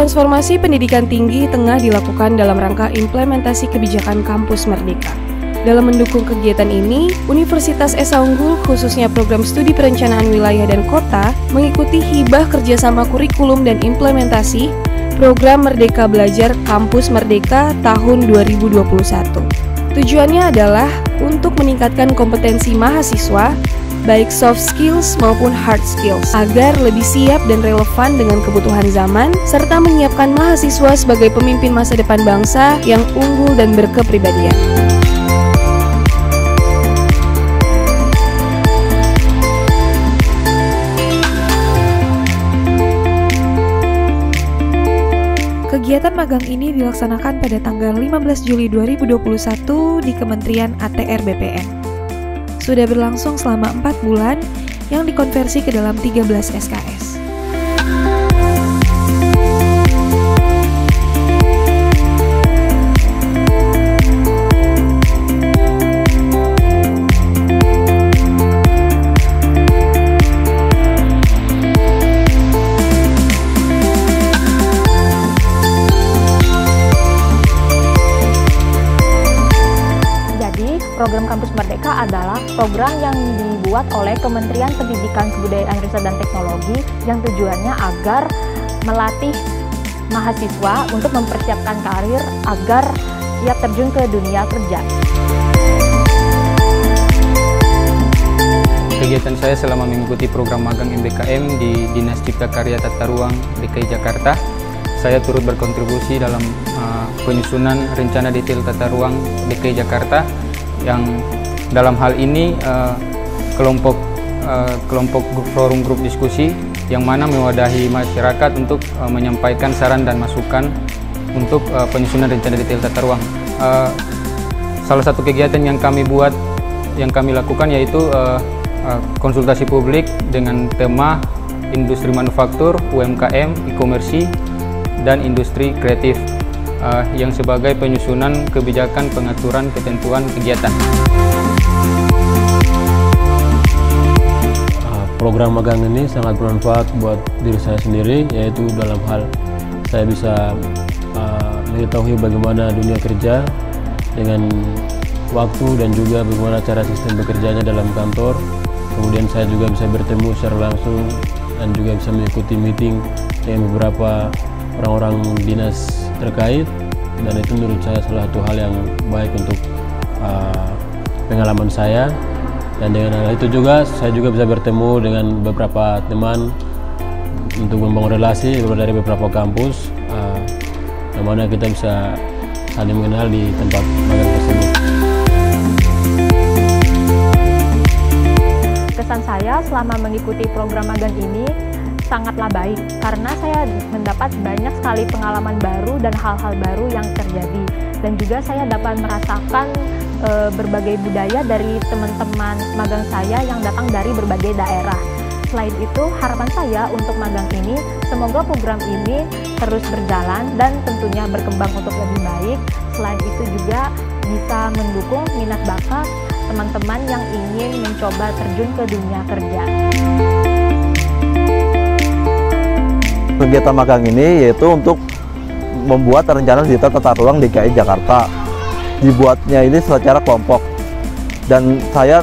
Transformasi pendidikan tinggi tengah dilakukan dalam rangka implementasi kebijakan Kampus Merdeka. Dalam mendukung kegiatan ini, Universitas Esa Unggul khususnya program studi perencanaan wilayah dan kota mengikuti hibah kerjasama kurikulum dan implementasi program Merdeka Belajar Kampus Merdeka tahun 2021. Tujuannya adalah untuk meningkatkan kompetensi mahasiswa, baik soft skills maupun hard skills, agar lebih siap dan relevan dengan kebutuhan zaman, serta menyiapkan mahasiswa sebagai pemimpin masa depan bangsa yang unggul dan berkepribadian. Kegiatan magang ini dilaksanakan pada tanggal 15 Juli 2021 di Kementerian ATR BPN. Sudah berlangsung selama 4 bulan yang dikonversi ke dalam 13 SKS. Program Kampus Merdeka adalah program yang dibuat oleh Kementerian Pendidikan, Kebudayaan, Riset, dan Teknologi yang tujuannya agar melatih mahasiswa untuk mempersiapkan karir agar siap terjun ke dunia kerja. Kegiatan saya selama mengikuti program magang MBKM di Dinas Cipta Karya Tata Ruang DKI Jakarta, saya turut berkontribusi dalam penyusunan rencana detail tata ruang DKI Jakarta, yang dalam hal ini kelompok forum grup diskusi yang mana mewadahi masyarakat untuk menyampaikan saran dan masukan untuk penyusunan rencana detail tata ruang. Salah satu kegiatan yang kami lakukan yaitu konsultasi publik dengan tema industri manufaktur, UMKM, e-komersi, dan industri kreatif, yang sebagai penyusunan kebijakan pengaturan ketentuan kegiatan. Program magang ini sangat bermanfaat buat diri saya sendiri, yaitu dalam hal saya bisa mengetahui bagaimana dunia kerja dengan waktu dan juga bagaimana cara sistem bekerjanya dalam kantor. Kemudian saya juga bisa bertemu secara langsung dan juga bisa mengikuti meeting dengan beberapa orang-orang dinas terkait, dan itu menurut saya salah satu hal yang baik untuk pengalaman saya. Dan dengan hal itu juga saya juga bisa bertemu dengan beberapa teman untuk membangun relasi dari beberapa kampus, yang mana kita bisa saling mengenal di tempat magang tersebut. Kesan saya selama mengikuti program magang ini sangatlah baik, karena saya mendapat banyak sekali pengalaman baru dan hal-hal baru yang terjadi, dan juga saya dapat merasakan berbagai budaya dari teman-teman magang saya yang datang dari berbagai daerah. Selain itu, harapan saya untuk magang ini, semoga program ini terus berjalan dan tentunya berkembang untuk lebih baik. Selain itu juga bisa mendukung minat bakat teman-teman yang ingin mencoba terjun ke dunia kerja. Kegiatan magang ini yaitu untuk membuat rencana detail tata ruang DKI Jakarta. Dibuatnya ini secara kelompok, dan saya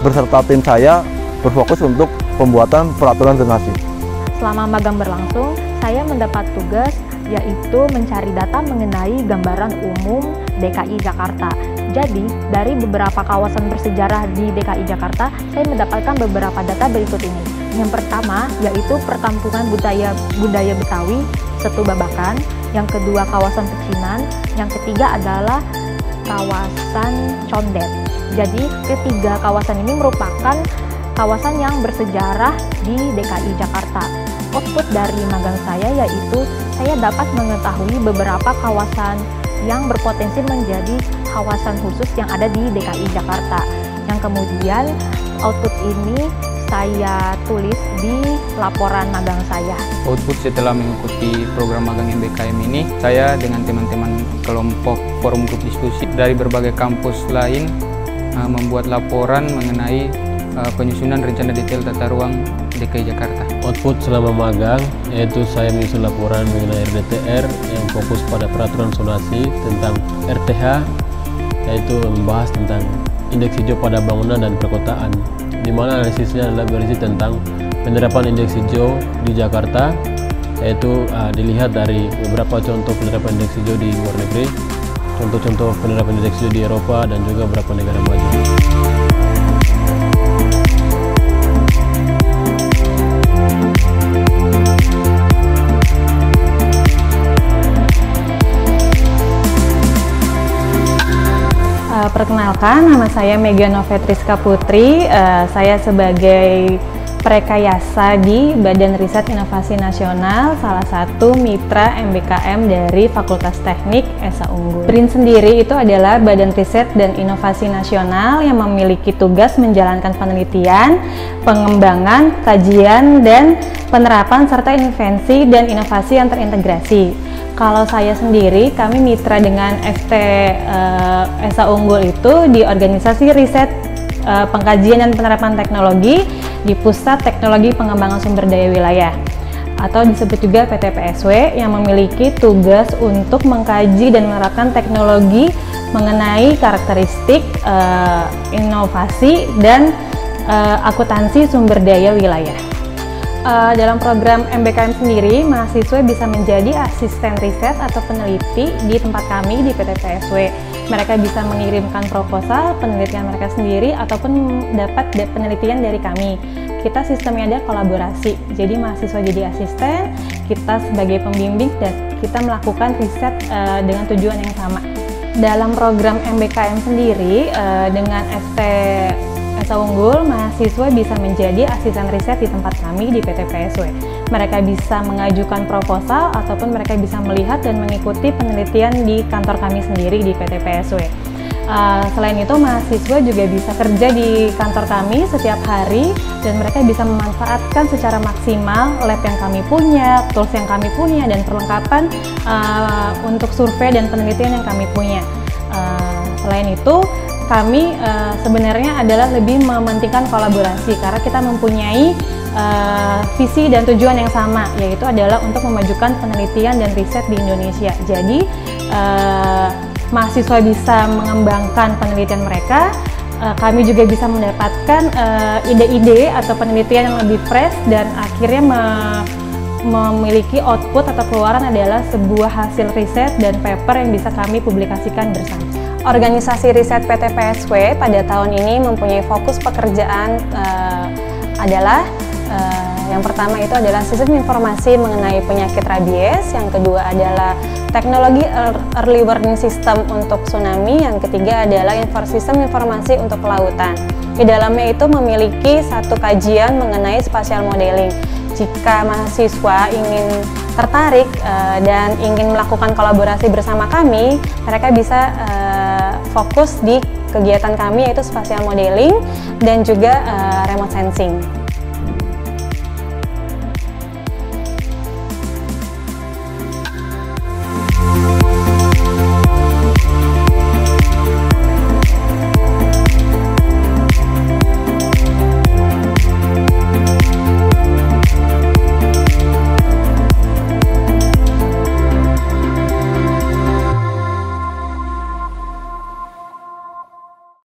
beserta tim saya berfokus untuk pembuatan peraturan zonasi. Selama magang berlangsung, saya mendapat tugas yaitu mencari data mengenai gambaran umum DKI Jakarta. Jadi, dari beberapa kawasan bersejarah di DKI Jakarta, saya mendapatkan beberapa data berikut ini. Yang pertama yaitu perkampungan budaya Betawi, Setu Babakan. Yang kedua kawasan Pecinan. Yang ketiga adalah kawasan Condet. Jadi ketiga kawasan ini merupakan kawasan yang bersejarah di DKI Jakarta. Output dari magang saya yaitu saya dapat mengetahui beberapa kawasan yang berpotensi menjadi kawasan khusus yang ada di DKI Jakarta. Yang kemudian output ini saya tulis di laporan magang saya. Output setelah mengikuti program magang MBKM ini, saya dengan teman-teman kelompok forum grup diskusi dari berbagai kampus lain membuat laporan mengenai penyusunan rencana detail tata ruang DKI Jakarta. Output selama magang yaitu saya menyusun laporan mengenai RDTR yang fokus pada peraturan zonasi tentang RTH, yaitu membahas tentang indeks hijau pada bangunan dan perkotaan, di mana analisisnya adalah berisi tentang penerapan indeks hijau di Jakarta, yaitu dilihat dari beberapa contoh penerapan indeks hijau di luar negeri, contoh-contoh penerapan indeks hijau di Eropa dan juga beberapa negara maju. Perkenalkan, nama saya Mega Novetriska Putri. Saya sebagai Prekayasa di Badan Riset Inovasi Nasional, salah satu mitra MBKM dari Fakultas Teknik Esa Unggul. BRIN sendiri itu adalah Badan Riset dan Inovasi Nasional yang memiliki tugas menjalankan penelitian, pengembangan, kajian, dan penerapan serta invensi dan inovasi yang terintegrasi. Kalau saya sendiri, kami mitra dengan FT Esa Unggul itu di Organisasi Riset Pengkajian dan Penerapan Teknologi di Pusat Teknologi Pengembangan Sumber Daya Wilayah, atau disebut juga PTPSW, yang memiliki tugas untuk mengkaji dan menerapkan teknologi mengenai karakteristik, inovasi, dan akuntansi sumber daya wilayah. Dalam program MBKM sendiri, mahasiswa bisa menjadi asisten riset atau peneliti di tempat kami di PTPSW. Mereka bisa mengirimkan proposal penelitian mereka sendiri ataupun dapat penelitian dari kami. Kita sistemnya ada kolaborasi, jadi mahasiswa jadi asisten, kita sebagai pembimbing, dan kita melakukan riset dengan tujuan yang sama. Dalam program MBKM sendiri, dengan FT Esa Unggul, mahasiswa bisa menjadi asisten riset di tempat kami di PTPSW. Mereka bisa mengajukan proposal ataupun mereka bisa melihat dan mengikuti penelitian di kantor kami sendiri di PTPSW. Selain itu, mahasiswa juga bisa kerja di kantor kami setiap hari dan mereka bisa memanfaatkan secara maksimal lab yang kami punya, tools yang kami punya, dan perlengkapan untuk survei dan penelitian yang kami punya. Selain itu, kami sebenarnya adalah lebih mementingkan kolaborasi karena kita mempunyai visi dan tujuan yang sama, yaitu adalah untuk memajukan penelitian dan riset di Indonesia. Jadi mahasiswa bisa mengembangkan penelitian mereka, kami juga bisa mendapatkan ide-ide atau penelitian yang lebih fresh, dan akhirnya memiliki output atau keluaran adalah sebuah hasil riset dan paper yang bisa kami publikasikan bersama. Organisasi riset PTPSW pada tahun ini mempunyai fokus pekerjaan adalah yang pertama itu adalah sistem informasi mengenai penyakit rabies, yang kedua adalah teknologi early warning system untuk tsunami, yang ketiga adalah sistem informasi untuk kelautan. Di dalamnya itu memiliki satu kajian mengenai spatial modeling. Jika mahasiswa ingin tertarik dan ingin melakukan kolaborasi bersama kami, mereka bisa fokus di kegiatan kami, yaitu spatial modeling dan juga remote sensing.